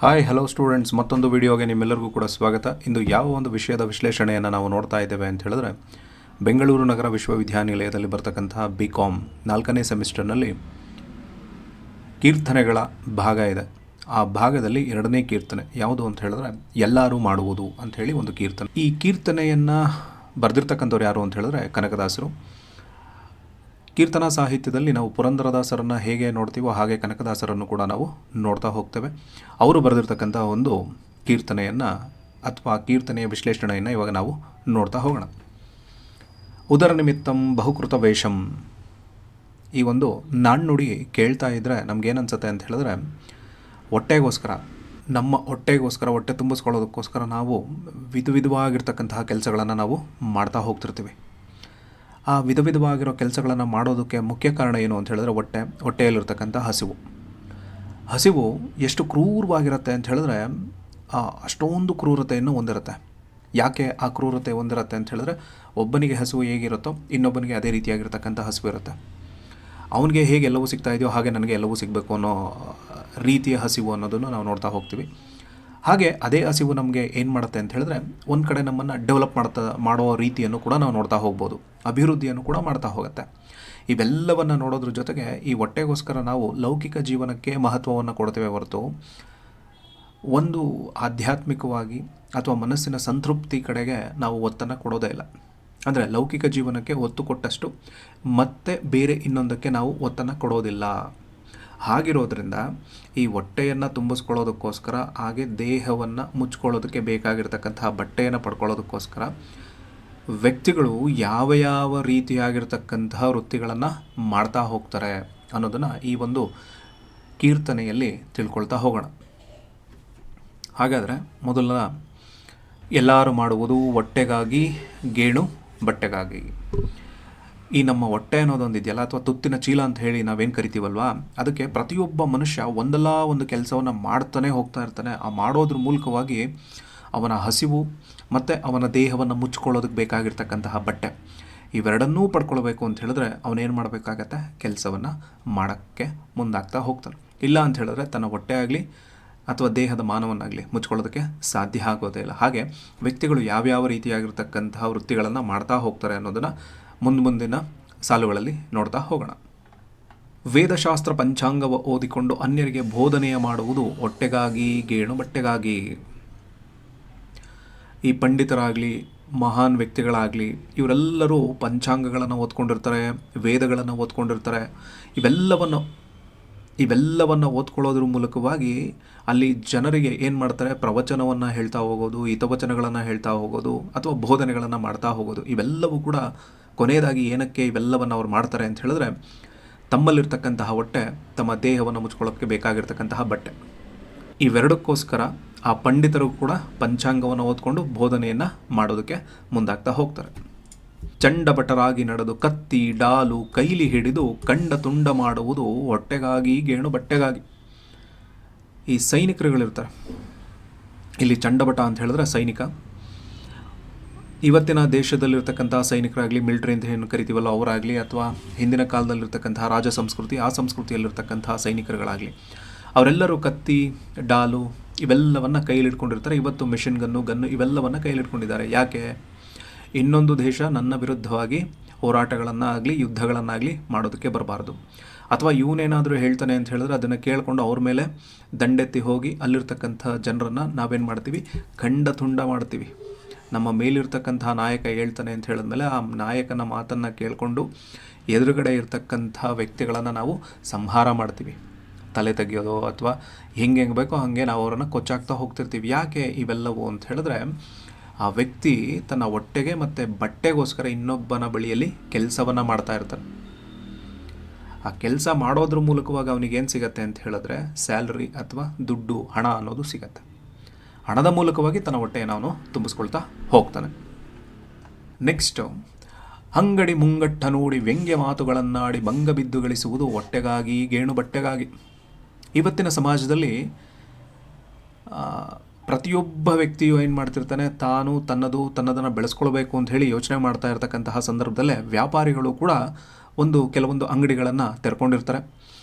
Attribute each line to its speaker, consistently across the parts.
Speaker 1: Hi hello students, ಮತ್ತೊಂದು ವಿಡಿಯೋಗೆ ನಿಮ್ಮೆಲ್ಲರಿಗೂ ಕೂಡ ಸ್ವಾಗತ. ಇಂದು ಯಾವ ಒಂದು ವಿಷಯದ ವಿಶ್ಲೇಷಣೆಯನ್ನು ನಾವು ನೋಡ್ತಾ ಇದ್ದೇವೆ ಅಂತ ಹೇಳಿದ್ರೆ, ಬೆಂಗಳೂರು ನಗರ ವಿಶ್ವವಿದ್ಯಾನಿಲಯದಲ್ಲಿ ಬರ್ತಕ್ಕಂತಹ BCom 4ನೇ ಸೆಮಿಸ್ಟರ್ನಲ್ಲಿ ಕೀರ್ತನೆಗಳ ಭಾಗ ಇದೆ. ಆ ಭಾಗದಲ್ಲಿ 2ನೇ ಕೀರ್ತನೆ ಯಾವುದು ಅಂತ ಹೇಳಿದ್ರೆ, ಎಲ್ಲರೂ ಮಾಡುವುದು ಅಂಥೇಳಿ ಒಂದು ಕೀರ್ತನೆ. ಈ ಕೀರ್ತನೆಯನ್ನು ಬರೆದಿರ್ತಕ್ಕಂಥವ್ರು ಯಾರು ಅಂತ ಹೇಳಿದ್ರೆ ಕನಕದಾಸರು. ಕೀರ್ತನಾ ಸಾಹಿತ್ಯದಲ್ಲಿ ನಾವು ಪುರಂದರದಾಸರನ್ನು ಹೇಗೆ ನೋಡ್ತೀವೋ ಹಾಗೆ ಕನಕದಾಸರನ್ನು ಕೂಡ ನಾವು ನೋಡ್ತಾ ಹೋಗ್ತೇವೆ. ಅವರು ಬರೆದಿರ್ತಕ್ಕಂಥ ಒಂದು ಕೀರ್ತನೆಯನ್ನು ಅಥವಾ ಕೀರ್ತನೆಯ ವಿಶ್ಲೇಷಣೆಯನ್ನು ಇವಾಗ ನಾವು ನೋಡ್ತಾ ಹೋಗೋಣ. ಉದರ ನಿಮಿತ್ತಂ ಬಹುಕೃತ ವೇಷಂ, ಈ ಒಂದು ನಾಣ್ಣುಡಿ ಕೇಳ್ತಾ ಇದ್ದರೆ ನಮಗೇನನ್ಸುತ್ತೆ ಅಂತ ಹೇಳಿದ್ರೆ, ಹೊಟ್ಟೆಗೋಸ್ಕರ, ನಮ್ಮ ಹೊಟ್ಟೆಗೋಸ್ಕರ, ಹೊಟ್ಟೆ ತುಂಬಿಸ್ಕೊಳ್ಳೋದಕ್ಕೋಸ್ಕರ ನಾವು ವಿಧವಾಗಿರ್ತಕ್ಕಂತಹ ಕೆಲಸಗಳನ್ನು ನಾವು ಮಾಡ್ತಾ ಹೋಗ್ತಿರ್ತೀವಿ. ಆ ವಿಧವಾಗಿರೋ ಕೆಲಸಗಳನ್ನು ಮಾಡೋದಕ್ಕೆ ಮುಖ್ಯ ಕಾರಣ ಏನು ಅಂತ ಹೇಳಿದ್ರೆ, ಹೊಟ್ಟೆಯಲ್ಲಿರ್ತಕ್ಕಂಥ ಹಸಿವು ಎಷ್ಟು ಕ್ರೂರವಾಗಿರುತ್ತೆ ಅಂತ ಹೇಳಿದ್ರೆ, ಅಷ್ಟೊಂದು ಕ್ರೂರತೆಯನ್ನು ಹೊಂದಿರುತ್ತೆ. ಯಾಕೆ ಆ ಕ್ರೂರತೆ ಹೊಂದಿರುತ್ತೆ ಅಂತ ಹೇಳಿದ್ರೆ, ಒಬ್ಬನಿಗೆ ಹಸಿವು ಹೇಗಿರುತ್ತೋ ಇನ್ನೊಬ್ಬನಿಗೆ ಅದೇ ರೀತಿಯಾಗಿರ್ತಕ್ಕಂಥ ಹಸಿವು ಇರುತ್ತೆ. ಅವನಿಗೆ ಹೇಗೆ ಎಲ್ಲವೂ ಸಿಗ್ತಾ ಇದೆಯೋ ಹಾಗೆ ನನಗೆ ಎಲ್ಲವೂ ಸಿಗಬೇಕು ಅನ್ನೋ ರೀತಿಯ ಹಸಿವು ಅನ್ನೋದನ್ನು ನಾವು ನೋಡ್ತಾ ಹೋಗ್ತೀವಿ. ಹಾಗೆ ಅದೇ ಹಸಿವು ನಮಗೆ ಏನು ಮಾಡುತ್ತೆ ಅಂತ ಹೇಳಿದ್ರೆ, ಒಂದು ಕಡೆ ನಮ್ಮನ್ನು ಡೆವಲಪ್ ಮಾಡೋ ರೀತಿಯನ್ನು ಕೂಡ ನಾವು ನೋಡ್ತಾ ಹೋಗ್ಬೋದು, ಅಭಿವೃದ್ಧಿಯನ್ನು ಕೂಡ ಮಾಡ್ತಾ ಹೋಗುತ್ತೆ. ಇವೆಲ್ಲವನ್ನು ನೋಡೋದ್ರ ಜೊತೆಗೆ ಈ ಹೊಟ್ಟೆಗೋಸ್ಕರ ನಾವು ಲೌಕಿಕ ಜೀವನಕ್ಕೆ ಮಹತ್ವವನ್ನು ಕೊಡ್ತೇವೆ ಹೊರತು ಒಂದು ಆಧ್ಯಾತ್ಮಿಕವಾಗಿ ಅಥವಾ ಮನಸ್ಸಿನ ಸಂತೃಪ್ತಿ ಕಡೆಗೆ ನಾವು ಒತ್ತನ್ನು ಕೊಡೋದೇ ಇಲ್ಲ. ಅಂದರೆ ಲೌಕಿಕ ಜೀವನಕ್ಕೆ ಒತ್ತು ಕೊಟ್ಟಷ್ಟು ಮತ್ತೆ ಬೇರೆ ಇನ್ನೊಂದಕ್ಕೆ ನಾವು ಒತ್ತನ್ನು ಕೊಡೋದಿಲ್ಲ. ಹಾಗಿರೋದ್ರಿಂದ ಈ ಹೊಟ್ಟೆಯನ್ನು ತುಂಬಿಸ್ಕೊಳ್ಳೋದಕ್ಕೋಸ್ಕರ, ಹಾಗೆ ದೇಹವನ್ನು ಮುಚ್ಕೊಳ್ಳೋದಕ್ಕೆ ಬೇಕಾಗಿರ್ತಕ್ಕಂತಹ ಬಟ್ಟೆಯನ್ನು ಪಡ್ಕೊಳ್ಳೋದಕ್ಕೋಸ್ಕರ ವ್ಯಕ್ತಿಗಳು ಯಾವ ರೀತಿಯಾಗಿರ್ತಕ್ಕಂತಹ ವೃತ್ತಿಗಳನ್ನು ಮಾಡ್ತಾ ಹೋಗ್ತಾರೆ ಅನ್ನೋದನ್ನು ಈ ಒಂದು ಕೀರ್ತನೆಯಲ್ಲಿ ತಿಳ್ಕೊಳ್ತಾ ಹೋಗೋಣ. ಹಾಗಾದರೆ ಮೊದಲ, ಎಲ್ಲರೂ ಮಾಡುವುದು ಹೊಟ್ಟೆಗಾಗಿ, ಗೇಣು ಬಟ್ಟೆಗಾಗಿ. ಈ ನಮ್ಮ ಹೊಟ್ಟೆ ಅನ್ನೋದೊಂದು ಇದೆಯಲ್ಲ, ಅಥವಾ ತುತ್ತಿನ ಚೀಲ ಅಂತ ಹೇಳಿ ನಾವೇನು ಕರಿತೀವಲ್ವಾ, ಅದಕ್ಕೆ ಪ್ರತಿಯೊಬ್ಬ ಮನುಷ್ಯ ಒಂದಲ್ಲ ಒಂದು ಕೆಲಸವನ್ನು ಮಾಡ್ತಾನೆ ಹೋಗ್ತಾ ಇರ್ತಾನೆ. ಆ ಮಾಡೋದ್ರ ಮೂಲಕವಾಗಿ ಅವನ ಹಸಿವು ಮತ್ತು ಅವನ ದೇಹವನ್ನು ಮುಚ್ಕೊಳ್ಳೋದಕ್ಕೆ ಬೇಕಾಗಿರ್ತಕ್ಕಂತಹ ಬಟ್ಟೆ, ಇವೆರಡನ್ನೂ ಪಡ್ಕೊಳ್ಬೇಕು ಅಂತ ಹೇಳಿದ್ರೆ ಅವನೇನು ಮಾಡಬೇಕಾಗತ್ತೆ, ಕೆಲಸವನ್ನು ಮಾಡೋಕ್ಕೆ ಮುಂದಾಗ್ತಾ ಹೋಗ್ತಾನೆ. ಇಲ್ಲ ಅಂತ ಹೇಳಿದ್ರೆ ತನ್ನ ಹೊಟ್ಟೆ ಆಗಲಿ ಅಥವಾ ದೇಹದ ಮಾನವನ್ನಾಗಲಿ ಮುಚ್ಕೊಳ್ಳೋದಕ್ಕೆ ಸಾಧ್ಯ ಆಗೋದೇ ಇಲ್ಲ. ಹಾಗೆ ವ್ಯಕ್ತಿಗಳು ಯಾವ್ಯಾವ ರೀತಿಯಾಗಿರ್ತಕ್ಕಂತಹ ವೃತ್ತಿಗಳನ್ನು ಮಾಡ್ತಾ ಹೋಗ್ತಾರೆ ಅನ್ನೋದನ್ನು ಮುಂದಿನ ಸಾಲುಗಳಲ್ಲಿ ನೋಡ್ತಾ ಹೋಗೋಣ. ವೇದಶಾಸ್ತ್ರ ಪಂಚಾಂಗವ ಓದಿಕೊಂಡು ಅನ್ಯರಿಗೆ ಬೋಧನೆಯ ಮಾಡುವುದು ಹೊಟ್ಟೆಗಾಗಿ, ಗೇಣು ಬಟ್ಟೆಗಾಗಿ. ಈ ಪಂಡಿತರಾಗಲಿ, ಮಹಾನ್ ವ್ಯಕ್ತಿಗಳಾಗಲಿ, ಇವರೆಲ್ಲರೂ ಪಂಚಾಂಗಗಳನ್ನು ಓದ್ಕೊಂಡಿರ್ತಾರೆ, ವೇದಗಳನ್ನು ಓದ್ಕೊಂಡಿರ್ತಾರೆ. ಇವೆಲ್ಲವನ್ನು ಓದ್ಕೊಳ್ಳೋದ್ರ ಮೂಲಕವಾಗಿ ಅಲ್ಲಿ ಜನರಿಗೆ ಏನು ಮಾಡ್ತಾರೆ, ಪ್ರವಚನವನ್ನು ಹೇಳ್ತಾ ಹೋಗೋದು, ಹಿತವಚನಗಳನ್ನು ಹೇಳ್ತಾ ಹೋಗೋದು ಅಥವಾ ಬೋಧನೆಗಳನ್ನು ಮಾಡ್ತಾ ಹೋಗೋದು. ಇವೆಲ್ಲವೂ ಕೂಡ ಕೊನೆಯದಾಗಿ ಏನಕ್ಕೆ ಇವೆಲ್ಲವನ್ನು ಅವ್ರು ಮಾಡ್ತಾರೆ ಅಂತ ಹೇಳಿದ್ರೆ, ತಮ್ಮಲ್ಲಿರ್ತಕ್ಕಂತಹ ಹೊಟ್ಟೆ, ತಮ್ಮ ದೇಹವನ್ನು ಮುಚ್ಕೊಳ್ಳೋಕ್ಕೆ ಬೇಕಾಗಿರ್ತಕ್ಕಂತಹ ಬಟ್ಟೆ, ಇವೆರಡಕ್ಕೋಸ್ಕರ ಆ ಪಂಡಿತರು ಕೂಡ ಪಂಚಾಂಗವನ್ನು ಓದ್ಕೊಂಡು ಬೋಧನೆಯನ್ನು ಮಾಡೋದಕ್ಕೆ ಮುಂದಾಗ್ತಾ ಹೋಗ್ತಾರೆ. ಚಂಡಭಟರಾಗಿ ನಡೆದು ಕತ್ತಿ ಡಾಲು ಕೈಲಿ ಹಿಡಿದು ಕಂಡ ತುಂಡ ಮಾಡುವುದು ಹೊಟ್ಟೆಗಾಗಿ, ಗೇಣು ಬಟ್ಟೆಗಾಗಿ. ಈ ಸೈನಿಕರುಗಳಿರ್ತಾರೆ, ಇಲ್ಲಿ ಚಂಡಭಟ ಅಂತ ಹೇಳಿದ್ರೆ ಸೈನಿಕ. ಇವತ್ತಿನ ದೇಶದಲ್ಲಿರ್ತಕ್ಕಂಥ ಸೈನಿಕರಾಗಲಿ, ಮಿಲಿಟರಿ ಅಂತ ಏನು ಕರಿತೀವಲ್ಲ ಅವರಾಗಲಿ, ಅಥವಾ ಹಿಂದಿನ ಕಾಲದಲ್ಲಿರ್ತಕ್ಕಂತಹ ರಾಜ ಸಂಸ್ಕೃತಿ, ಆ ಸಂಸ್ಕೃತಿಯಲ್ಲಿರ್ತಕ್ಕಂತಹ ಸೈನಿಕರುಗಳಾಗಲಿ, ಅವರೆಲ್ಲರೂ ಕತ್ತಿ ಡಾಲು ಇವೆಲ್ಲವನ್ನು ಕೈಲಿಟ್ಕೊಂಡಿರ್ತಾರೆ. ಇವತ್ತು ಮಿಷಿನ್ ಗನ್ನು ಇವೆಲ್ಲವನ್ನು ಕೈಲಿಟ್ಕೊಂಡಿದ್ದಾರೆ. ಯಾಕೆ? ಇನ್ನೊಂದು ದೇಶ ನನ್ನ ವಿರುದ್ಧವಾಗಿ ಹೋರಾಟಗಳನ್ನಾಗಲಿ ಯುದ್ಧಗಳನ್ನಾಗಲಿ ಮಾಡೋದಕ್ಕೆ ಬರಬಾರ್ದು. ಅಥವಾ ಇವನೇನಾದರೂ ಹೇಳ್ತಾನೆ ಅಂತ ಹೇಳಿದ್ರೆ ಅದನ್ನು ಕೇಳಿಕೊಂಡು ಅವ್ರ ಮೇಲೆ ದಂಡೆತ್ತಿ ಹೋಗಿ ಅಲ್ಲಿರ್ತಕ್ಕಂಥ ಜನರನ್ನು ನಾವೇನು ಮಾಡ್ತೀವಿ, ಖಂಡ ತುಂಡ ಮಾಡ್ತೀವಿ. ನಮ್ಮ ಮೇಲಿರ್ತಕ್ಕಂತಹ ನಾಯಕ ಹೇಳ್ತಾನೆ ಅಂತ ಹೇಳಿದ್ಮೇಲೆ ಆ ನಾಯಕನ ಮಾತನ್ನು ಕೇಳಿಕೊಂಡು ಎದುರುಗಡೆ ಇರ್ತಕ್ಕಂಥ ವ್ಯಕ್ತಿಗಳನ್ನು ನಾವು ಸಂಹಾರ ಮಾಡ್ತೀವಿ. ತಲೆ ತೆಗೆಯೋದು ಅಥವಾ ಹೆಂಗೆ ಬೇಕೋ ಹಾಗೆ ನಾವು ಅವರನ್ನು ಕೊಚ್ಚಾಕ್ತಾ ಹೋಗ್ತಿರ್ತೀವಿ. ಯಾಕೆ ಇವೆಲ್ಲವೂ ಅಂತ ಹೇಳಿದ್ರೆ, ಆ ವ್ಯಕ್ತಿ ತನ್ನ ಹೊಟ್ಟೆಗೆ ಮತ್ತು ಬಟ್ಟೆಗೋಸ್ಕರ ಇನ್ನೊಬ್ಬನ ಬಳಿಯಲ್ಲಿ ಕೆಲಸವನ್ನು ಮಾಡ್ತಾ ಇರ್ತಾನೆ. ಆ ಕೆಲಸ ಮಾಡೋದ್ರ ಮೂಲಕವಾಗಿ ಅವನಿಗೇನು ಸಿಗತ್ತೆ ಅಂತ ಹೇಳಿದ್ರೆ, ಸ್ಯಾಲ್ರಿ ಅಥವಾ ದುಡ್ಡು, ಹಣ ಅನ್ನೋದು ಸಿಗತ್ತೆ. ಹಣದ ಮೂಲಕವಾಗಿ ತನ್ನ ಹೊಟ್ಟೆಯನ್ನು ಅವನು ತುಂಬಿಸ್ಕೊಳ್ತಾ ಹೋಗ್ತಾನೆ. ನೆಕ್ಸ್ಟು, ಅಂಗಡಿ ಮುಂಗಟ್ಟ ನೋಡಿ ವ್ಯಂಗ್ಯ ಮಾತುಗಳನ್ನಾಡಿ ಭಂಗ ಬಿದ್ದು ಗಳಿಸುವುದು ಹೊಟ್ಟೆಗಾಗಿ, ಗೇಣು ಬಟ್ಟೆಗಾಗಿ. ಇವತ್ತಿನ ಸಮಾಜದಲ್ಲಿ ಪ್ರತಿಯೊಬ್ಬ ವ್ಯಕ್ತಿಯು ಏನು ಮಾಡ್ತಿರ್ತಾನೆ, ತಾನು ತನ್ನದನ್ನು ಬೆಳೆಸ್ಕೊಳ್ಬೇಕು ಅಂತ ಹೇಳಿ ಯೋಚನೆ ಮಾಡ್ತಾ ಇರ್ತಕ್ಕಂತಹ ಸಂದರ್ಭದಲ್ಲೇ ವ್ಯಾಪಾರಿಗಳು ಕೂಡ ಕೆಲವೊಂದು ಅಂಗಡಿಗಳನ್ನು ತೆರ್ಕೊಂಡಿರ್ತಾರೆ.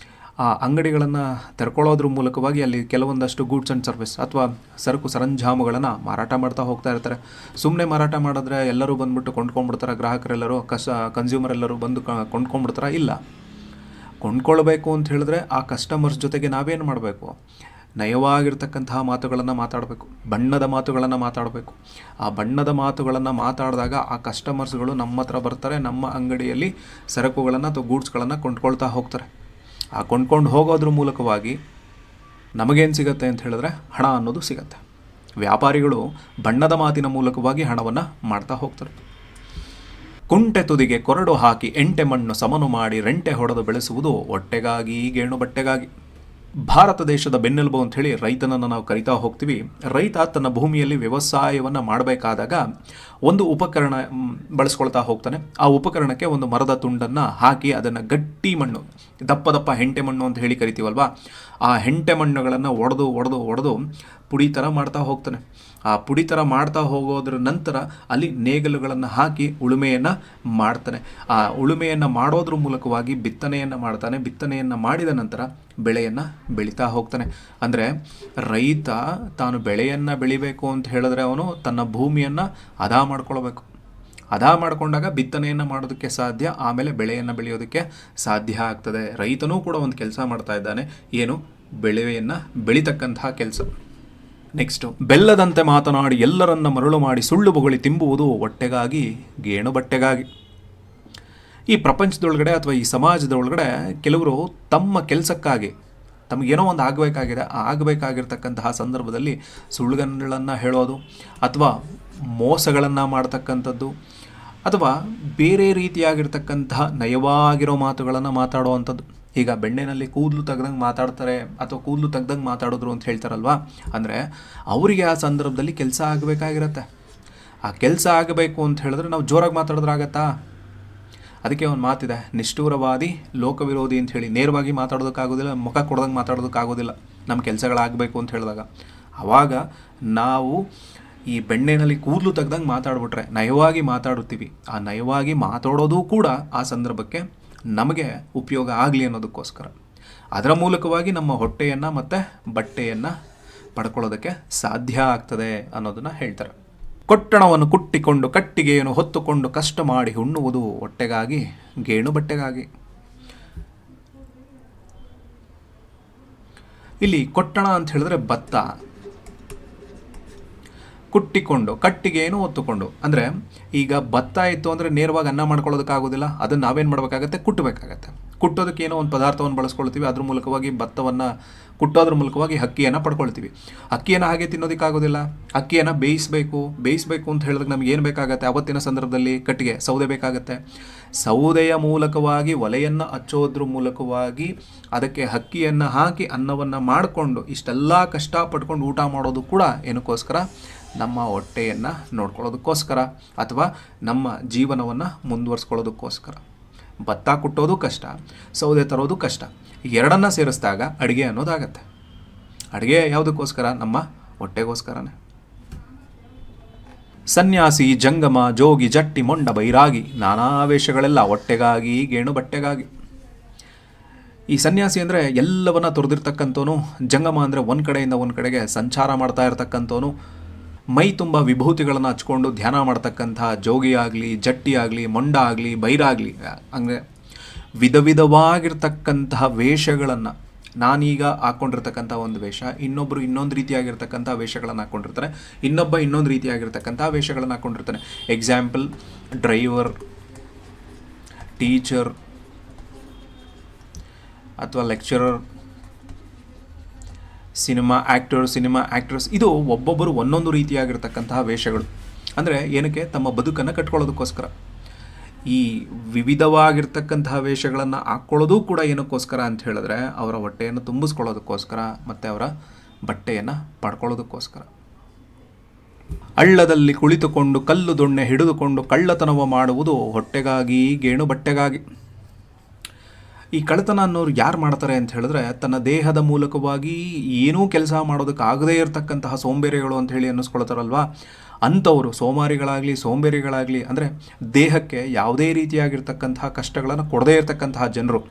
Speaker 1: ಆ ಅಂಗಡಿಗಳನ್ನು ತೆರ್ಕೊಳ್ಳೋದ್ರ ಮೂಲಕವಾಗಿ ಅಲ್ಲಿ ಕೆಲವೊಂದಷ್ಟು ಗೂಡ್ಸ್ ಆ್ಯಂಡ್ ಸರ್ವಿಸ್ ಅಥವಾ ಸರಕು ಸರಂಜಾಮುಗಳನ್ನು ಮಾರಾಟ ಮಾಡ್ತಾ ಹೋಗ್ತಾ ಇರ್ತಾರೆ. ಸುಮ್ಮನೆ ಮಾರಾಟ ಮಾಡಿದ್ರೆ ಎಲ್ಲರೂ ಬಂದುಬಿಟ್ಟು ಕೊಂಡ್ಕೊಂಡ್ಬಿಡ್ತಾರೆ, ಗ್ರಾಹಕರೆಲ್ಲರೂ ಕನ್ಸ್ಯೂಮರ್ ಎಲ್ಲರೂ ಬಂದು ಕೊಂಡ್ಕೊಂಡ್ಬಿಡ್ತಾರೆ? ಇಲ್ಲ. ಕೊಂಡ್ಕೊಳ್ಬೇಕು ಅಂತ ಹೇಳಿದ್ರೆ ಆ ಕಸ್ಟಮರ್ಸ್ ಜೊತೆಗೆ ನಾವೇನು ಮಾಡಬೇಕು? ನಯವಾಗಿರ್ತಕ್ಕಂತಹ ಮಾತುಗಳನ್ನು ಮಾತಾಡಬೇಕು, ಬಣ್ಣದ ಮಾತುಗಳನ್ನು ಮಾತಾಡಬೇಕು. ಆ ಬಣ್ಣದ ಮಾತುಗಳನ್ನು ಮಾತಾಡಿದಾಗ ಆ ಕಸ್ಟಮರ್ಸ್ಗಳು ನಮ್ಮ ಹತ್ರ ಬರ್ತಾರೆ, ನಮ್ಮ ಅಂಗಡಿಯಲ್ಲಿ ಸರಕುಗಳನ್ನು ಅಥವಾ ಗೂಡ್ಸ್ಗಳನ್ನು ಕೊಂಡ್ಕೊಳ್ತಾ ಹೋಗ್ತಾರೆ. ಆ ಕೊಂಡ್ಕೊಂಡು ಹೋಗೋದ್ರ ಮೂಲಕವಾಗಿ ನಮಗೇನು ಸಿಗುತ್ತೆ ಅಂತ ಹೇಳಿದ್ರೆ ಹಣ ಅನ್ನೋದು ಸಿಗುತ್ತೆ. ವ್ಯಾಪಾರಿಗಳು ಬಣ್ಣದ ಮಾತಿನ ಮೂಲಕವಾಗಿ ಹಣವನ್ನು ಮಾಡ್ತಾ ಹೋಗ್ತಾರೆ. ಕುಂಟೆ ತುದಿಗೆ ಕೊರಡು ಹಾಕಿ ಎಂಟೆ ಮಣ್ಣು ಸಮನು ಮಾಡಿ ರೆಂಟೆ ಹೊಡೆದು ಬೆಳೆಸುವುದು ಹೊಟ್ಟೆಗಾಗಿ ಗೇಣು ಬಟ್ಟೆಗಾಗಿ. ಭಾರತ ದೇಶದ ಬೆನ್ನೆಲುಬು ಅಂಥೇಳಿ ರೈತನನ್ನು ನಾವು ಕರಿತಾ ಹೋಗ್ತೀವಿ. ರೈತ ತನ್ನ ಭೂಮಿಯಲ್ಲಿ ವ್ಯವಸಾಯವನ್ನು ಮಾಡಬೇಕಾದಾಗ ಒಂದು ಉಪಕರಣ ಬಳಸ್ಕೊಳ್ತಾ ಹೋಗ್ತಾನೆ. ಆ ಉಪಕರಣಕ್ಕೆ ಒಂದು ಮರದ ತುಂಡನ್ನು ಹಾಕಿ ಅದನ್ನು ಗಟ್ಟಿ ಮಣ್ಣು, ದಪ್ಪ ದಪ್ಪ ಹೆಂಟೆ ಮಣ್ಣು ಅಂತ ಹೇಳಿ ಕರಿತೀವಲ್ವ, ಆ ಹೆಂಟೆ ಮಣ್ಣುಗಳನ್ನು ಒಡೆದು ಪುಡಿ ಥರ ಮಾಡ್ತಾ ಹೋಗ್ತಾನೆ. ಆ ಪುಡಿ ಥರ ಮಾಡ್ತಾ ಹೋಗೋದ್ರ ನಂತರ ಅಲ್ಲಿ ನೇಗಲುಗಳನ್ನು ಹಾಕಿ ಉಳುಮೆಯನ್ನು ಮಾಡ್ತಾನೆ. ಆ ಉಳುಮೆಯನ್ನು ಮಾಡೋದ್ರ ಮೂಲಕವಾಗಿ ಬಿತ್ತನೆಯನ್ನು ಮಾಡ್ತಾನೆ. ಬಿತ್ತನೆಯನ್ನು ಮಾಡಿದ ನಂತರ ಬೆಳೆಯನ್ನು ಬೆಳೀತಾ ಹೋಗ್ತಾನೆ. ಅಂದರೆ ರೈತ ತಾನು ಬೆಳೆಯನ್ನು ಬೆಳಿಬೇಕು ಅಂತ ಹೇಳಿದ್ರೆ ಅವನು ತನ್ನ ಭೂಮಿಯನ್ನು ಹದ ಮಾಡ್ಕೊಳ್ಬೇಕು. ಹದ ಮಾಡಿಕೊಂಡಾಗ ಬಿತ್ತನೆಯನ್ನು ಮಾಡೋದಕ್ಕೆ ಸಾಧ್ಯ, ಆಮೇಲೆ ಬೆಳೆಯನ್ನು ಬೆಳೆಯೋದಕ್ಕೆ ಸಾಧ್ಯ ಆಗ್ತದೆ. ರೈತನೂ ಕೂಡ ಒಂದು ಕೆಲಸ ಮಾಡ್ತಾ ಇದ್ದಾನೆ, ಏನು? ಬೆಳೆಯನ್ನು ಬೆಳೀತಕ್ಕಂತಹ ಕೆಲಸ. ನೆಕ್ಸ್ಟು, ಬೆಲ್ಲದಂತೆ ಮಾತನಾಡಿ ಎಲ್ಲರನ್ನ ಮರಳು ಮಾಡಿ ಸುಳ್ಳು ಬೊಗಳಿ ತಿಂಬುವುದು ಹೊಟ್ಟೆಗಾಗಿ ಗೇಣು ಬಟ್ಟೆಗಾಗಿ. ಈ ಪ್ರಪಂಚದೊಳಗಡೆ ಅಥವಾ ಈ ಸಮಾಜದ ಒಳಗಡೆ ಕೆಲವರು ತಮ್ಮ ಕೆಲಸಕ್ಕಾಗಿ ತಮಗೇನೋ ಒಂದು ಆಗಬೇಕಾಗಿದೆ, ಆಗಬೇಕಾಗಿರ್ತಕ್ಕಂತಹ ಸಂದರ್ಭದಲ್ಲಿ ಸುಳ್ಳುಗಳನ್ನು ಹೇಳೋದು ಅಥವಾ ಮೋಸಗಳನ್ನು ಮಾಡ್ತಕ್ಕಂಥದ್ದು ಅಥವಾ ಬೇರೆ ರೀತಿಯಾಗಿರ್ತಕ್ಕಂತಹ ನಯವಾಗಿರೋ ಮಾತುಗಳನ್ನು ಮಾತಾಡುವಂಥದ್ದು. ಈಗ ಬೆಣ್ಣೆನಲ್ಲಿ ಕೂದಲು ತೆಗ್ದಂಗೆ ಮಾತಾಡ್ತಾರೆ ಅಥವಾ ಕೂದಲು ತೆಗ್ದಂಗೆ ಮಾತಾಡಿದ್ರು ಅಂತ ಹೇಳ್ತಾರಲ್ವ, ಅಂದರೆ ಅವರಿಗೆ ಆ ಸಂದರ್ಭದಲ್ಲಿ ಕೆಲಸ ಆಗಬೇಕಾಗಿರತ್ತೆ. ಆ ಕೆಲಸ ಆಗಬೇಕು ಅಂತ ಹೇಳಿದ್ರೆ ನಾವು ಜೋರಾಗಿ ಮಾತಾಡಿದ್ರಾಗತ್ತಾ? ಅದಕ್ಕೆ ಒಂದು ಮಾತಿದೆ, ನಿಷ್ಠೂರವಾದಿ ಲೋಕವಿರೋಧಿ ಅಂತ ಹೇಳಿ. ನೇರವಾಗಿ ಮಾತಾಡೋದಕ್ಕಾಗೋದಿಲ್ಲ, ಮುಖ ಕೊಡ್ದಂಗೆ ಮಾತಾಡೋದಕ್ಕಾಗೋದಿಲ್ಲ ನಮ್ಮ ಕೆಲಸಗಳಾಗಬೇಕು ಅಂತ ಹೇಳಿದಾಗ. ಆವಾಗ ನಾವು ಈ ಬೆಣ್ಣೆನಲ್ಲಿ ಕೂದಲು ತೆಗ್ದಂಗೆ ಮಾತಾಡ್ಬಿಟ್ರೆ ನಯವಾಗಿ ಮಾತಾಡುತ್ತೀವಿ. ಆ ನಯವಾಗಿ ಮಾತಾಡೋದು ಕೂಡ ಆ ಸಂದರ್ಭಕ್ಕೆ ನಮಗೆ ಉಪಯೋಗ ಆಗಲಿ ಅನ್ನೋದಕ್ಕೋಸ್ಕರ. ಅದರ ಮೂಲಕವಾಗಿ ನಮ್ಮ ಹೊಟ್ಟೆಯನ್ನು ಮತ್ತು ಬಟ್ಟೆಯನ್ನು ಪಡ್ಕೊಳ್ಳೋದಕ್ಕೆ ಸಾಧ್ಯ ಆಗ್ತದೆ ಅನ್ನೋದನ್ನು ಹೇಳ್ತಾರೆ. ಕೊಟ್ಟಣವನ್ನು ಕುಟ್ಟಿಕೊಂಡು ಕಟ್ಟಿಗೆಯನ್ನು ಹೊತ್ತುಕೊಂಡು ಕಷ್ಟ ಮಾಡಿ ಉಣ್ಣುವುದು ಹೊಟ್ಟೆಗಾಗಿ ಗೇಣು ಬಟ್ಟೆಗಾಗಿ. ಇಲ್ಲಿ ಕೊಟ್ಟಣ ಅಂತ ಹೇಳಿದ್ರೆ ಭತ್ತ, ಕುಟ್ಟಿಕೊಂಡು ಕಟ್ಟಿಗೆಯನ್ನು ಹೊತ್ತುಕೊಂಡು ಅಂದರೆ ಈಗ ಭತ್ತ ಇತ್ತು ಅಂದರೆ ನೇರವಾಗಿ ಅನ್ನ ಮಾಡ್ಕೊಳ್ಳೋದಕ್ಕಾಗೋದಿಲ್ಲ. ಅದನ್ನು ನಾವೇನು ಮಾಡಬೇಕಾಗತ್ತೆ? ಕುಟ್ಟಬೇಕಾಗತ್ತೆ. ಕುಟ್ಟೋದಕ್ಕೆ ಏನೋ ಒಂದು ಪದಾರ್ಥವನ್ನು ಬಳಸ್ಕೊಳ್ತೀವಿ. ಅದ್ರ ಮೂಲಕವಾಗಿ ಭತ್ತವನ್ನು ಕುಟ್ಟೋದ್ರ ಮೂಲಕವಾಗಿ ಅಕ್ಕಿಯನ್ನು ಪಡ್ಕೊಳ್ತೀವಿ. ಅಕ್ಕಿಯನ್ನು ಹಾಗೆ ತಿನ್ನೋದಕ್ಕಾಗೋದಿಲ್ಲ. ಅಕ್ಕಿಯನ್ನು ಬೇಯಿಸಬೇಕು ಅಂತ ಹೇಳಿದಾಗ ನಮ್ಗೆ ಏನು ಬೇಕಾಗತ್ತೆ? ಅವತ್ತಿನ ಸಂದರ್ಭದಲ್ಲಿ ಕಟ್ಟಿಗೆ, ಸೌದೆ ಬೇಕಾಗತ್ತೆ. ಸೌದೆಯ ಮೂಲಕವಾಗಿ ಒಲೆಯನ್ನು ಹಚ್ಚೋದ್ರ ಮೂಲಕವಾಗಿ ಅದಕ್ಕೆ ಅಕ್ಕಿಯನ್ನು ಹಾಕಿ ಅನ್ನವನ್ನು ಮಾಡಿಕೊಂಡು ಇಷ್ಟೆಲ್ಲ ಕಷ್ಟಪಟ್ಕೊಂಡು ಊಟ ಮಾಡೋದು ಕೂಡ ಏನಕ್ಕೋಸ್ಕರ? ನಮ್ಮ ಹೊಟ್ಟೆಯನ್ನು ನೋಡ್ಕೊಳ್ಳೋದಕ್ಕೋಸ್ಕರ ಅಥವಾ ನಮ್ಮ ಜೀವನವನ್ನು ಮುಂದುವರಿಸ್ಕೊಳ್ಳೋದಕ್ಕೋಸ್ಕರ. ಭತ್ತ ಕುಟ್ಟೋದು ಕಷ್ಟ, ಸೌದೆ ತರೋದು ಕಷ್ಟ. ಎರಡನ್ನ ಸೇರಿಸಿದಾಗ ಅಡುಗೆ ಅನ್ನೋದಾಗತ್ತೆ. ಅಡುಗೆ ಯಾವುದಕ್ಕೋಸ್ಕರ? ನಮ್ಮ ಹೊಟ್ಟೆಗೋಸ್ಕರನೇ. ಸನ್ಯಾಸಿ, ಜಂಗಮ, ಜೋಗಿ, ಜಟ್ಟಿ, ಮೊಂಡ, ಬೈರಾಗಿ, ನಾನಾ ವೇಷಗಳೆಲ್ಲ ಹೊಟ್ಟೆಗಾಗಿ ಗೇಣು ಬಟ್ಟೆಗಾಗಿ. ಈ ಸನ್ಯಾಸಿ ಅಂದರೆ ಎಲ್ಲವನ್ನ ತೊರೆದಿರ್ತಕ್ಕಂಥವನು. ಜಂಗಮ ಅಂದರೆ ಒಂದು ಕಡೆಯಿಂದ ಒಂದು ಕಡೆಗೆ ಸಂಚಾರ ಮಾಡ್ತಾ ಇರ್ತಕ್ಕಂಥವನು. ಮೈ ತುಂಬ ವಿಭೂತಿಗಳನ್ನು ಹಚ್ಕೊಂಡು ಧ್ಯಾನ ಮಾಡ್ತಕ್ಕಂತಹ ಜೋಗಿ ಆಗಲಿ, ಜಟ್ಟಿ ಆಗಲಿ, ಮೊಂಡ ಆಗಲಿ, ಬೈರಾಗಲಿ, ಅಂದರೆ ವಿಧ ವಿಧವಾಗಿರ್ತಕ್ಕಂತಹ ವೇಷಗಳನ್ನು, ನಾನೀಗ ಹಾಕ್ಕೊಂಡಿರ್ತಕ್ಕಂಥ ಒಂದು ವೇಷ, ಇನ್ನೊಬ್ಬರು ಇನ್ನೊಂದು ರೀತಿಯಾಗಿರ್ತಕ್ಕಂಥ ವೇಷಗಳನ್ನು ಹಾಕ್ಕೊಂಡಿರ್ತಾರೆ, ಇನ್ನೊಬ್ಬ ಇನ್ನೊಂದು ರೀತಿಯಾಗಿರ್ತಕ್ಕಂಥ ವೇಷಗಳನ್ನು ಹಾಕ್ಕೊಂಡಿರ್ತಾನೆ. ಎಕ್ಸಾಂಪಲ್, ಡ್ರೈವರ್, ಟೀಚರ್ ಅಥವಾ ಲೆಕ್ಚರರ್, ಸಿನಿಮಾ ಆ್ಯಕ್ಟರ್ಸ್, ಇದು ಒಬ್ಬೊಬ್ಬರು ಒಂದೊಂದು ರೀತಿಯಾಗಿರ್ತಕ್ಕಂತಹ ವೇಷಗಳು. ಅಂದರೆ ಏನಕ್ಕೆ? ತಮ್ಮ ಬದುಕನ್ನು ಕಟ್ಕೊಳ್ಳೋದಕ್ಕೋಸ್ಕರ. ಈ ವಿವಿಧವಾಗಿರ್ತಕ್ಕಂತಹ ವೇಷಗಳನ್ನು ಹಾಕ್ಕೊಳ್ಳೋದು ಕೂಡ ಏನಕ್ಕೋಸ್ಕರ ಅಂತ ಹೇಳಿದ್ರೆ ಅವರ ಹೊಟ್ಟೆಯನ್ನು ತುಂಬಿಸ್ಕೊಳ್ಳೋದಕ್ಕೋಸ್ಕರ ಮತ್ತು ಅವರ ಬಟ್ಟೆಯನ್ನು ಪಡ್ಕೊಳ್ಳೋದಕ್ಕೋಸ್ಕರ. ಹಳ್ಳದಲ್ಲಿ ಕುಳಿತುಕೊಂಡು ಕಲ್ಲು ದೊಣ್ಣೆ ಹಿಡಿದುಕೊಂಡು ಕಳ್ಳತನವ ಮಾಡುವುದು ಹೊಟ್ಟೆಗಾಗಿ ಗೇಣು ಬಟ್ಟೆಗಾಗಿ. ಈ ಕಳ್ಳತನ ಅನ್ನೋರು ಯಾರು ಮಾಡ್ತಾರೆ ಅಂತ ಹೇಳಿದ್ರೆ ತನ್ನ ದೇಹದ ಮೂಲಕವಾಗಿ ಏನೂ ಕೆಲಸ ಮಾಡೋದಕ್ಕಾಗದೇ ಇರತಕ್ಕಂತಹ ಸೋಂಬೇರಿಗಳು ಅಂತ ಹೇಳಿ ಅನ್ನಿಸ್ಕೊಳ್ತಾರಲ್ವ, ಅಂಥವರು ಸೋಂಬೇರಿಗಳಾಗಲಿ ಅಂದರೆ ದೇಹಕ್ಕೆ ಯಾವುದೇ ರೀತಿಯಾಗಿರ್ತಕ್ಕಂತಹ ಕಷ್ಟಗಳನ್ನು ಕೊಡದೇ ಇರತಕ್ಕಂತಹ ಜನರು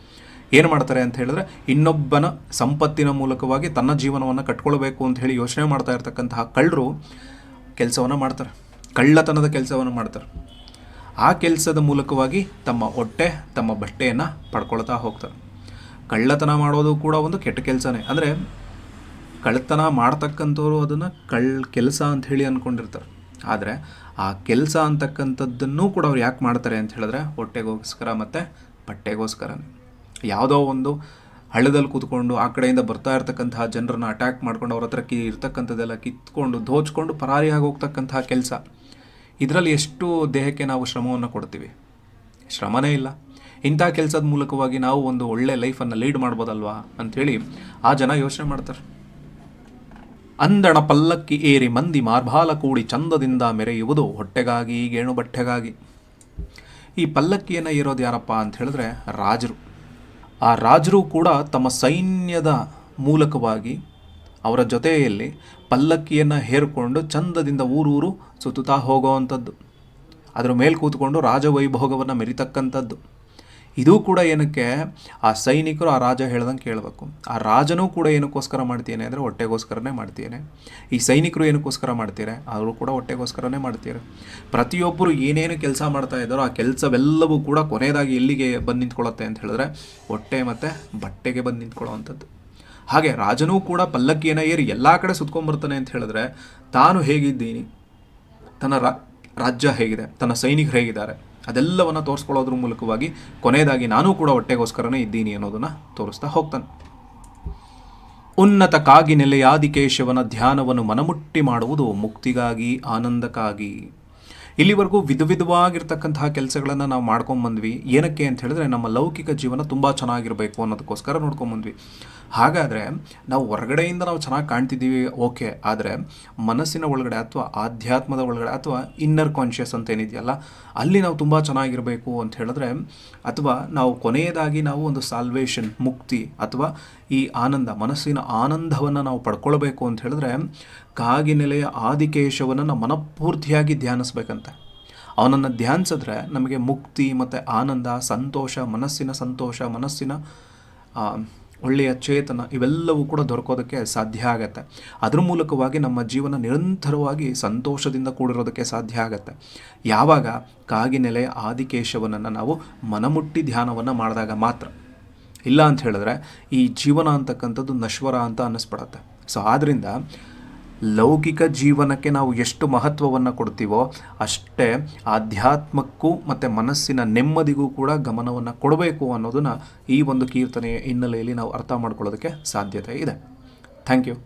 Speaker 1: ಏನು ಮಾಡ್ತಾರೆ ಅಂತ ಹೇಳಿದ್ರೆ, ಇನ್ನೊಬ್ಬನ ಸಂಪತ್ತಿನ ಮೂಲಕವಾಗಿ ತನ್ನ ಜೀವನವನ್ನು ಕಟ್ಕೊಳ್ಬೇಕು ಅಂತ ಹೇಳಿ ಯೋಚನೆ ಮಾಡ್ತಾ ಇರ್ತಕ್ಕಂತಹ ಕಳ್ಳರು ಕೆಲಸವನ್ನು ಮಾಡ್ತಾರೆ, ಕಳ್ಳತನದ ಕೆಲಸವನ್ನು ಮಾಡ್ತಾರೆ. ಆ ಕೆಲಸದ ಮೂಲಕವಾಗಿ ತಮ್ಮ ಹೊಟ್ಟೆ, ತಮ್ಮ ಬಟ್ಟೆಯನ್ನು ಪಡ್ಕೊಳ್ತಾ ಹೋಗ್ತಾರೆ. ಕಳ್ಳತನ ಮಾಡೋದು ಕೂಡ ಒಂದು ಕೆಟ್ಟ ಕೆಲಸನೇ. ಅಂದರೆ ಕಳ್ಳತನ ಮಾಡ್ತಕ್ಕಂಥವ್ರು ಅದನ್ನು ಕೆಲಸ ಅಂತ ಹೇಳಿ ಅಂದ್ಕೊಂಡಿರ್ತಾರೆ. ಆದರೆ ಆ ಕೆಲಸ ಅಂತಕ್ಕಂಥದ್ದನ್ನು ಕೂಡ ಅವ್ರು ಯಾಕೆ ಮಾಡ್ತಾರೆ ಅಂತ ಹೇಳಿದ್ರೆ, ಹೊಟ್ಟೆಗೋಸ್ಕರ ಮತ್ತು ಬಟ್ಟೆಗೋಸ್ಕರನೇ. ಯಾವುದೋ ಒಂದು ಹಳ್ಳದಲ್ಲಿ ಕೂತ್ಕೊಂಡು ಆ ಕಡೆಯಿಂದ ಬರ್ತಾ ಇರ್ತಕ್ಕಂತಹ ಜನರನ್ನ ಅಟ್ಯಾಕ್ ಮಾಡ್ಕೊಂಡು ಅವ್ರ ಹತ್ರ ಇರ್ತಕ್ಕಂಥದ್ದೆಲ್ಲ ಕಿತ್ಕೊಂಡು ದೋಚ್ಕೊಂಡು ಪರಾರಿಯಾಗಿ ಹೋಗ್ತಕ್ಕಂತಹ ಕೆಲಸ. ಇದರಲ್ಲಿ ಎಷ್ಟು ದೇಹಕ್ಕೆ ನಾವು ಶ್ರಮವನ್ನು ಕೊಡ್ತೀವಿ? ಶ್ರಮನೇ ಇಲ್ಲ. ಇಂಥ ಕೆಲಸದ ಮೂಲಕವಾಗಿ ನಾವು ಒಂದು ಒಳ್ಳೆ ಲೈಫನ್ನು ಲೀಡ್ ಮಾಡ್ಬೋದಲ್ವಾ ಅಂಥೇಳಿ ಆ ಜನ ಯೋಚನೆ ಮಾಡ್ತಾರೆ. ಅಂದಣ ಪಲ್ಲಕ್ಕಿ ಏರಿ ಮಂದಿ ಮಾರ್ಬಾಲ ಕೂಡಿ ಚಂದದಿಂದ ಮೆರೆಯುವುದು ಹೊಟ್ಟೆಗಾಗಿ ಗೇಣು ಬಟ್ಟೆಗಾಗಿ. ಈ ಪಲ್ಲಕ್ಕಿಯನ್ನು ಏರೋದು ಯಾರಪ್ಪ ಅಂತ ಹೇಳಿದ್ರೆ ರಾಜರು. ಆ ರಾಜರು ಕೂಡ ತಮ್ಮ ಸೈನ್ಯದ ಮೂಲಕವಾಗಿ ಅವರ ಜೊತೆಯಲ್ಲಿ ಪಲ್ಲಕ್ಕಿಯನ್ನು ಹೇರಿಕೊಂಡು ಚಂದದಿಂದ ಊರೂರು ಸುತ್ತುತ್ತಾ ಹೋಗೋವಂಥದ್ದು, ಅದರ ಮೇಲೆ ಕೂತ್ಕೊಂಡು ರಾಜವೈಭೋಗವನ್ನು ಮೆರಿತಕ್ಕಂಥದ್ದು. ಇದೂ ಕೂಡ ಏನಕ್ಕೆ, ಆ ಸೈನಿಕರು ಆ ರಾಜ ಹೇಳ್ದಂಗೆ ಕೇಳಬೇಕು. ಆ ರಾಜನೂ ಕೂಡ ಏನಕ್ಕೋಸ್ಕರ ಮಾಡ್ತೇನೆ ಅಂದರೆ ಹೊಟ್ಟೆಗೋಸ್ಕರನೇ ಮಾಡ್ತೇನೆ. ಈ ಸೈನಿಕರು ಏನಕ್ಕೋಸ್ಕರ ಮಾಡ್ತಾರೆ, ಅವರು ಕೂಡ ಹೊಟ್ಟೆಗೋಸ್ಕರನೇ ಮಾಡ್ತಾರೆ. ಪ್ರತಿಯೊಬ್ಬರು ಏನೇನು ಕೆಲಸ ಮಾಡ್ತಾ ಇದ್ದಾರೋ ಆ ಕೆಲಸವೆಲ್ಲವೂ ಕೂಡ ಕೊನೆಯದಾಗಿ ಎಲ್ಲಿಗೆ ಬಂದು ನಿಂತ್ಕೊಳ್ಳುತ್ತೆ ಅಂತ ಹೇಳಿದ್ರೆ ಹೊಟ್ಟೆ ಮತ್ತು ಬಟ್ಟೆಗೆ ಬಂದು ನಿಂತ್ಕೊಳ್ಳೋವಂಥದ್ದು. ಹಾಗೆ ರಾಜನೂ ಕೂಡ ಪಲ್ಲಕ್ಕಿಯನ್ನು ಏರಿ ಎಲ್ಲ ಕಡೆ ಸುತ್ಕೊಂಡ್ಬರ್ತಾನೆ ಅಂತ ಹೇಳಿದ್ರೆ, ತಾನು ಹೇಗಿದ್ದೀನಿ, ತನ್ನ ರಾಜ್ಯ ಹೇಗಿದೆ, ತನ್ನ ಸೈನಿಕರು ಹೇಗಿದ್ದಾರೆ, ಅದೆಲ್ಲವನ್ನು ತೋರಿಸ್ಕೊಳ್ಳೋದ್ರ ಮೂಲಕವಾಗಿ ಕೊನೆಯದಾಗಿ ನಾನೂ ಕೂಡ ಹೊಟ್ಟೆಗೋಸ್ಕರನೇ ಇದ್ದೀನಿ ಅನ್ನೋದನ್ನು ತೋರಿಸ್ತಾ ಹೋಗ್ತಾನೆ. ಉನ್ನತ ಕಾಗಿ ನೆಲೆಯಾದಿಕೇಶವನ ಧ್ಯಾನವನ್ನು ಮನಮುಟ್ಟಿ ಮಾಡುವುದು ಮುಕ್ತಿಗಾಗಿ, ಆನಂದಕ್ಕಾಗಿ. ಇಲ್ಲಿವರೆಗೂ ವಿಧವಾಗಿರ್ತಕ್ಕಂತಹ ಕೆಲಸಗಳನ್ನು ನಾವು ಮಾಡ್ಕೊಂಬಂದ್ವಿ. ಏನಕ್ಕೆ ಅಂತ ಹೇಳಿದ್ರೆ, ನಮ್ಮ ಲೌಕಿಕ ಜೀವನ ತುಂಬ ಚೆನ್ನಾಗಿರಬೇಕು ಅನ್ನೋದಕ್ಕೋಸ್ಕರ ನೋಡ್ಕೊಂಬಂದ್ವಿ. ಹಾಗಾದರೆ ನಾವು ಹೊರಗಡೆಯಿಂದ ನಾವು ಚೆನ್ನಾಗಿ ಕಾಣ್ತಿದ್ದೀವಿ, ಓಕೆ. ಆದರೆ ಮನಸ್ಸಿನ ಒಳಗಡೆ ಅಥವಾ ಆಧ್ಯಾತ್ಮದ ಒಳಗಡೆ ಅಥವಾ ಇನ್ನರ್ ಕಾನ್ಷಿಯಸ್ ಅಂತ ಏನಿದೆಯಲ್ಲ, ಅಲ್ಲಿ ನಾವು ತುಂಬ ಚೆನ್ನಾಗಿರಬೇಕು ಅಂತ ಹೇಳಿದ್ರೆ, ಅಥವಾ ನಾವು ಕೊನೆಯದಾಗಿ ನಾವು ಒಂದು ಸಾಲ್ವೇಷನ್, ಮುಕ್ತಿ ಅಥವಾ ಈ ಆನಂದ, ಮನಸ್ಸಿನ ಆನಂದವನ್ನು ನಾವು ಪಡ್ಕೊಳ್ಬೇಕು ಅಂತ ಹೇಳಿದ್ರೆ, ಕಾಗಿನೆಲೆಯ ಆದಿಕೇಶವನನ್ನು ಮನಪೂರ್ತಿಯಾಗಿ ಧ್ಯಾನಿಸ್ಬೇಕಂತೆ. ಅವನನ್ನು ಧ್ಯಾನಿಸಿದ್ರೆ ನಮಗೆ ಮುಕ್ತಿ ಮತ್ತು ಆನಂದ, ಸಂತೋಷ, ಮನಸ್ಸಿನ ಸಂತೋಷ, ಮನಸ್ಸಿನ ಒಳ್ಳೆಯ ಚೇತನ ಇವೆಲ್ಲವೂ ಕೂಡ ದೊರಕೋದಕ್ಕೆ ಸಾಧ್ಯ ಆಗತ್ತೆ. ಅದ್ರ ಮೂಲಕವಾಗಿ ನಮ್ಮ ಜೀವನ ನಿರಂತರವಾಗಿ ಸಂತೋಷದಿಂದ ಕೂಡಿರೋದಕ್ಕೆ ಸಾಧ್ಯ ಆಗತ್ತೆ. ಯಾವಾಗ ಕಾಗಿನೆಲೆಯ ಆದಿಕೇಶವನನ್ನು ನಾವು ಮನಮುಟ್ಟಿ ಧ್ಯಾನವನ್ನು ಮಾಡಿದಾಗ ಮಾತ್ರ. ಇಲ್ಲ ಅಂತ ಹೇಳಿದ್ರೆ ಈ ಜೀವನ ಅಂತಕ್ಕಂಥದ್ದು ನಶ್ವರ ಅಂತ ಅನ್ನಿಸ್ಬಿಡತ್ತೆ. ಸೊ ಆದ್ದರಿಂದ ಲೌಕಿಕ ಜೀವನಕ್ಕೆ ನಾವು ಎಷ್ಟು ಮಹತ್ವವನ್ನು ಕೊಡ್ತೀವೋ ಅಷ್ಟೇ ಆಧ್ಯಾತ್ಮಕ್ಕೂ ಮತ್ತು ಮನಸ್ಸಿನ ನೆಮ್ಮದಿಗೂ ಕೂಡ ಗಮನವನ್ನು ಕೊಡಬೇಕು ಅನ್ನೋದನ್ನು ಈ ಒಂದು ಕೀರ್ತನೆಯ ಹಿನ್ನೆಲೆಯಲ್ಲಿ ನಾವು ಅರ್ಥ ಮಾಡ್ಕೊಳ್ಳೋದಕ್ಕೆ ಸಾಧ್ಯತೆ ಇದೆ. Thank you.